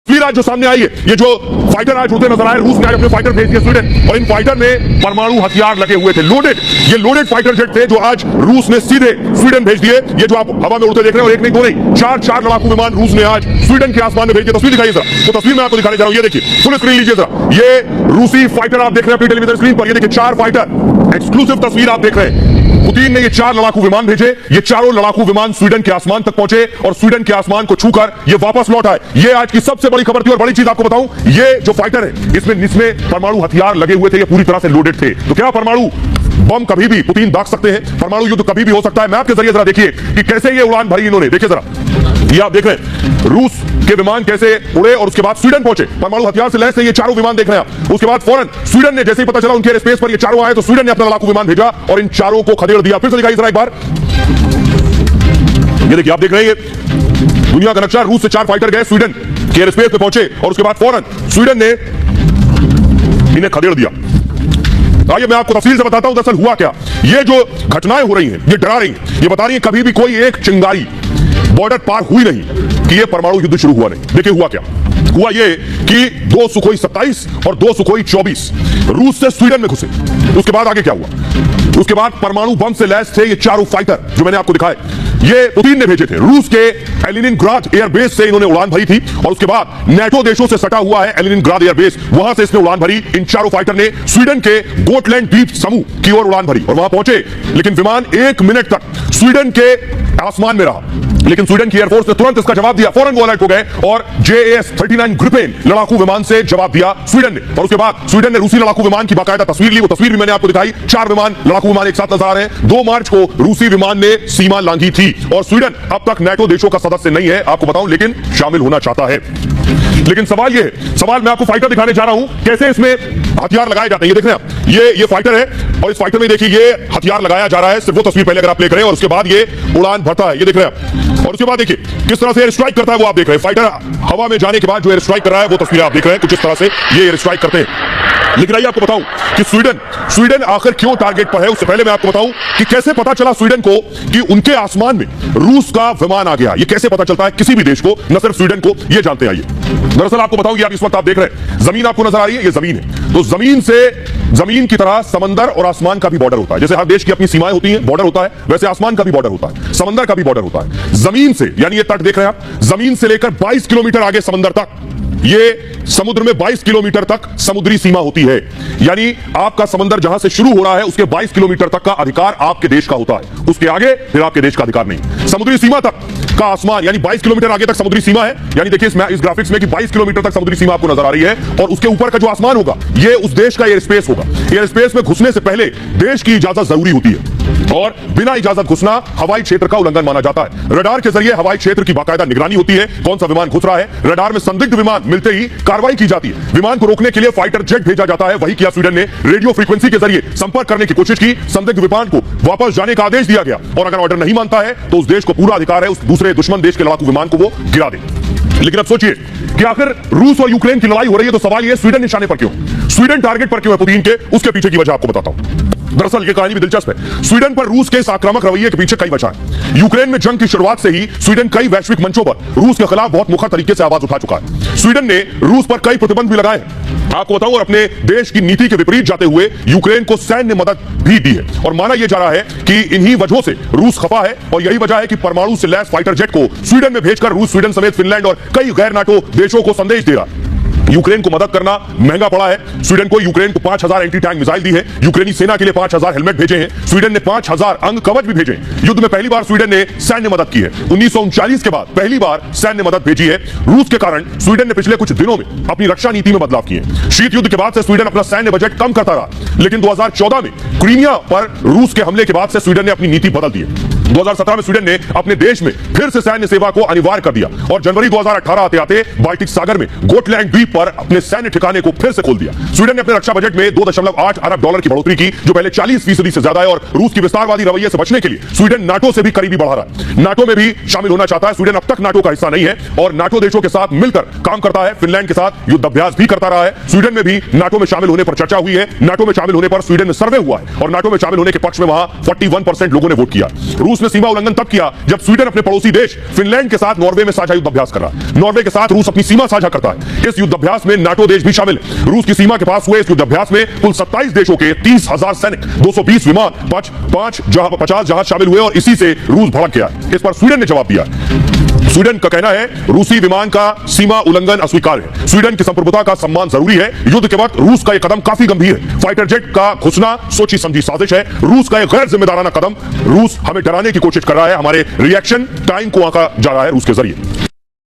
फिर आज जो सामने आई है, ये जो फाइटर आज उड़ते नजर आए, रूस ने आज अपने फाइटर भेज दिए स्वीडन, और इन फाइटर में परमाणु हथियार लगे हुए थे, लोडेड। ये लोडेड फाइटर जेट थे जो आज रूस ने सीधे स्वीडन भेज दिए। ये जो आप हवा में उड़ते देख रहे हैं, और एक नहीं दो नहीं, चार लड़ाकू विमान रूस ने आज स्वीडन के आसमान में भेज दिए। तस्वीर दिखाइए जरा, तो तस्वीर मैं आपको दिखाने जा रहा हूं। ये देखिए, फुल स्क्रीन लीजिए जरा, ये रूसी फाइटर आप देख रहे हैं अपनी टेलीविजन स्क्रीन पर। ये देखिए 4 फाइटर, एक्सक्लूसिव तस्वीर आप देख रहे हैं। पुतिन ने ये 4 लड़ाकू विमान भेजे, ये चारों लड़ाकू विमान स्वीडन के आसमान तक पहुंचे और स्वीडन के आसमान को छूकर ये वापस लौट आए। ये आज की सबसे बड़ी खबर थी। और बड़ी चीज आपको बताऊं, ये जो फाइटर है इसमें परमाणु हथियार लगे हुए थे, ये पूरी तरह से लोडेड थे। तो क्या परमाणु बम कभी भी पुतिन दाग सकते हैं? परमाणु युद्ध कभी भी हो सकता है। मैं आपके जरिए जरा देखिए कि कैसे ये उड़ान भरी इन्होंने। देखिए जरा, ये आप देख रहे हैं रूस के विमान कैसे उड़े और उसके बाद स्वीडन पहुंचे। परमाणु हथियार से लैस ये चारों विमान देख रहे हैं आप। उसके बाद फौरन स्वीडन ने, जैसे ही पता चला उनके एयर स्पेस पर ये चारों आए, तो स्वीडन ने अपना लड़ाकू विमान भेजा और इन चारों को खदेड़ दिया। फिर से दिखाइए जरा एक बार, ये देखिए आप देख रहे हैं, ये दुनिया का नक्शा। रूस से 4 फाइटर गए, स्वीडन के एयर स्पेस पे पहुंचे और उसके बाद फौरन स्वीडन ने इन्हें खदेड़ दिया। आइए मैं आपको तफसील से बताता हूं दरअसल हुआ क्या। ये जो घटनाएं हो रही हैं, ये डरा रही हैं, ये बता रही हैं कभी भी कोई एक चिंगारी बॉर्डर पार हुई नहीं कि ये परमाणु युद्ध शुरू हुआ नहीं। देखिए हुआ क्या हुआ, ये कि 2 सुखोई 27 और 2 सुखोई 24 रूस से स्वीडन में घुसे। उसके बाद आगे क्या हुआ, उसके बाद परमाणु बम से लैस थे ये चारों फाइटर जो मैंने आपको दिखाए, ये पुतिन ने भेजे थे। रूस के एलिनिनग्राद एयरबेस से इन्होंने उड़ान भरी थी और उसके बाद नेटो देशों से सटा हुआ है एलिनिनग्राद एयरबेस, वहां से इसने उड़ान भरी। इन चारों फाइटर ने स्वीडन के गोटलैंड द्वीप समूह की ओर उड़ान भरी और वहां पहुंचे, लेकिन विमान 1 मिनट तक स्वीडन के आसमान में रहा। लेकिन स्वीडन की एयरफोर्स ने तुरंत इसका जवाब दिया, फौरन वो अलर्ट हो गए और JAS-39 ग्रिपेन लड़ाकू विमान से जवाब दिया स्वीडन ने। और उसके बाद स्वीडन ने रूसी लड़ाकू विमान की बाकायदा तस्वीर ली, वो तस्वीर भी मैंने आपको दिखाई। 4 विमान, लड़ाकू विमान एक साथ नजर आ रहे हैं। 2 मार्च को रूसी विमान ने सीमा लांघी थी और स्वीडन अब तक नेटो देशों का सदस्य नहीं है, आपको बताऊं, लेकिन शामिल होना चाहता है। लेकिन सवाल ये है, सवाल मैं आपको फाइटर दिखाने जा रहा हूं, कैसे इसमें हथियार लगाए जाते हैं। ये देख रहे हैं आप, ये फाइटर है और इस फाइटर में देखिए ये हथियार लगाया जा रहा है। सिर्फ वो तस्वीर पहले अगर आप प्ले करें और उसके बाद ये उड़ान भरता है, ये देख रहे हैं आप। और उसके बाद देखिए किस तरह से एयर स्ट्राइक करता है, वो आप देख रहे हैं। फाइटर हवा में जाने के बाद जो एयर स्ट्राइक कर रहा है वो तस्वीर आप देख रहे हैं, कुछ इस तरह से ये एयर स्ट्राइक करते हैं। लेकिन आइए आपको बताऊं कि स्वीडन आखिर क्यों टारगेट पर है। उससे पहले मैं आपको बताऊं कि कैसे पता चला स्वीडन को कि उनके आसमान में रूस का विमान आ गया। ये कैसे पता चलता है किसी भी देश को, न सिर्फ स्वीडन को, ये जानते हैं। आइए दरअसल आपको बताऊं, आप इस वक्त आप देख रहे हैं जमीन आपको नजर आ रही है, ये जमीन है। तो जमीन की तरह समंदर और आसमान का भी बॉर्डर होता है। जैसे हर देश की अपनी सीमाएं होती हैं, बॉर्डर होता है, वैसे आसमान का भी बॉर्डर होता है, समंदर का भी बॉर्डर होता है। जमीन से, यानी ये तट देख रहे हैं आप, जमीन से लेकर 22 किलोमीटर आगे समंदर तक, ये समुद्र में 22 किलोमीटर तक समुद्री सीमा होती है। यानी आपका समंदर जहां से शुरू हो रहा है उसके 22 किलोमीटर तक का अधिकार आपके देश का होता है, उसके आगे फिर आपके देश का अधिकार नहीं। समुद्री सीमा तक का आसमान, यानी 22 किलोमीटर आगे तक समुद्री सीमा है। यानी देखिए इस ग्राफिक्स में कि 22 किलोमीटर तक समुद्री सीमा आपको नजर आ रही है और उसके ऊपर का जो आसमान होगा ये उस देश का एयर स्पेस होगा। एयर स्पेस में घुसने से पहले देश की इजाजत जरूरी होती है और बिना इजाजत घुसना हवाई क्षेत्र का उल्लंघन माना जाता है। रडार के जरिए हवाई क्षेत्र की बाकायदा निगरानी होती है, कौन सा विमान घुस रहा है। रडार में संदिग्ध विमान मिलते ही कार्रवाई की जाती है। विमान को रोकने के लिए फाइटर जेट भेजा जाता है, वही किया स्वीडन ने। रेडियो फ्रीक्वेंसी के जरिए संपर्क करने की कोशिश की, संदिग्ध विमान को वापस जाने का आदेश दिया गया और अगर ऑर्डर नहीं मानता है तो उस देश को पूरा अधिकार है उस दूसरे दुश्मन देश के लड़ाकू विमान को वो गिरा दे। लेकिन अब सोचिए कि आखिर रूस और यूक्रेन की लड़ाई हो रही है, तो सवाल ये स्वीडन निशाने पर क्यों, स्वीडन टारगेट पर क्यों है पुतिन के, उसके पीछे की वजह आपको बताता हूं। दरअसल ये कहानी भी दिलचस्प है। स्वीडन पर रूस के इस आक्रामक रवैये के पीछे कई वजह है। यूक्रेन में जंग की शुरुआत से ही स्वीडन कई वैश्विक मंचों पर रूस के खिलाफ बहुत मुखर तरीके से आवाज उठा चुका है। स्वीडन ने रूस पर कई प्रतिबंध भी लगाए, आपको बताऊं, और अपने देश की नीति के विपरीत जाते हुए यूक्रेन को सैन्य मदद भी दी है। और माना यह जा रहा है कि इन्हीं वजहों से रूस खफा है और यही वजह है कि परमाणु से लैस फाइटर जेट को स्वीडन में भेजकर रूस स्वीडन समेत फिनलैंड और कई गैर नाटो देशों को संदेश दे रहा है यूक्रेन को मदद करना महंगा पड़ा है। स्वीडन को यूक्रेन को 5000 एंटी टैंक मिसाइल दी है, यूक्रेनी सेना के लिए 5000 हेलमेट भेजे हैं, स्वीडन ने 5000 अंग कवच भी भेजे हैं। युद्ध में पहली बार स्वीडन ने सैन्य मदद की है। 1939 के बाद पहली बार सैन्य मदद भेजी है। रूस के कारण स्वीडन ने पिछले कुछ दिनों में अपनी रक्षा नीति में बदलाव किए। शीत युद्ध के बाद से स्वीडन अपना सैन्य बजट कम करता रहा, लेकिन 2014 में क्रीमिया पर रूस के हमले के बाद से स्वीडन ने अपनी नीति बदल दी है। 2017 में स्वीडन ने अपने देश में फिर से सैन्य सेवा को अनिवार्य कर दिया और जनवरी 2018 आते आते बाल्टिक सागर में गोटलैंड द्वीप पर अपने सैन्य ठिकाने को फिर से खोल दिया। स्वीडन ने अपने रक्षा बजट में $2.8 अरब की बढ़ोतरी की, जो पहले 40% से ज्यादा है। और रूस की विस्तारवादी रवैये से बचने के लिए स्वीडन नाटो से भी करीबी बढ़ा रहा है, नाटो में भी शामिल होना चाहता है। स्वीडन अब तक नाटो का हिस्सा नहीं है और नाटो देशों के साथ मिलकर काम करता है, फिनलैंड के साथ युद्ध अभ्यास भी करता रहा है। स्वीडन में भी नाटो में शामिल होने पर चर्चा हुई है। नाटो में शामिल होने पर स्वीडन में सर्वे हुआ है और नाटो में शामिल होने के पक्ष में वहां 41% लोगों ने वोट किया। रूस रूस ने सीमा उल्लंघन तब किया जब स्वीडन अपने पड़ोसी देश फिनलैंड के साथ नॉर्वे में साझा युद्धाभ्यास कर रहा है। नॉर्वे के साथ रूस अपनी सीमा साझा करता है। इस युद्धाभ्यास में नाटो देश भी शामिल है। रूस की सीमा के पास हुए इस युद्धाभ्यास में कुल 27 देशों के 30,000 सैनिक, 220 विमान, 50 जहाज शामिल हुए और इसी से रूस भड़क गया। इस पर स्वीडन ने जवाब दिया। स्वीडन का कहना है रूसी विमान का सीमा उल्लंघन अस्वीकार्य है। स्वीडन की संप्रभुता का सम्मान जरूरी है। युद्ध के वक्त रूस का यह कदम काफी गंभीर है। फाइटर जेट का घुसना सोची समझी साजिश है। रूस का यह गैर जिम्मेदाराना कदम। रूस हमें डराने की कोशिश कर रहा है। हमारे रिएक्शन टाइम को आंका जा रहा है रूस के जरिए।